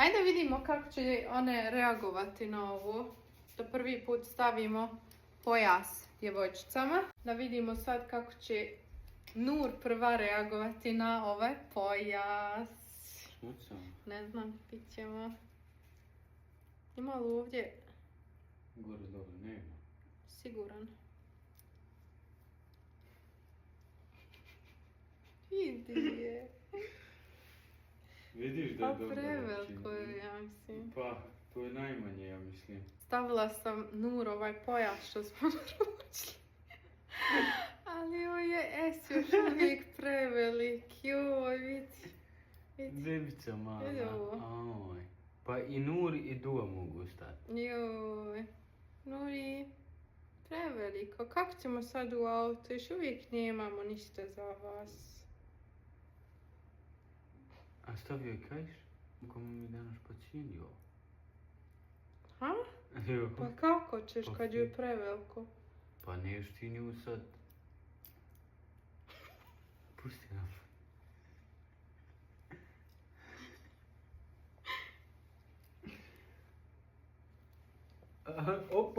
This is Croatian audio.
Ajde vidimo kako će one reagovati na ovo. Da prvi put stavimo pojas djevojčicama. Da vidimo sad kako će Nur prva reagovati na ovaj pojas. Ne znam, bit ćemo. Ima li ovdje? Gore dobro, nema. Siguran. Vidi je. Vidiš da je dobro. Pa preveliko je, ja mislim. Pa, to je najmanje, ja mislim. Stavila sam Nur ovaj pojas što smo naručili. Ali ovo je es još uvijek prevelik. Joj, vidi. Bebica mala. Vidi ovo. Aj. Pa i Nur i Dua mogu stati. Joj. Nuri, preveliko. Kako ćemo sad u auto? Još uvijek nemamo ništa za vas. A što vi joj kažeš? Komu mi danas počinio? Ha? Jo. Pa kako ćeš Pa kad je preveliko? Pa neš ti nju sad. Pusti nam. Op.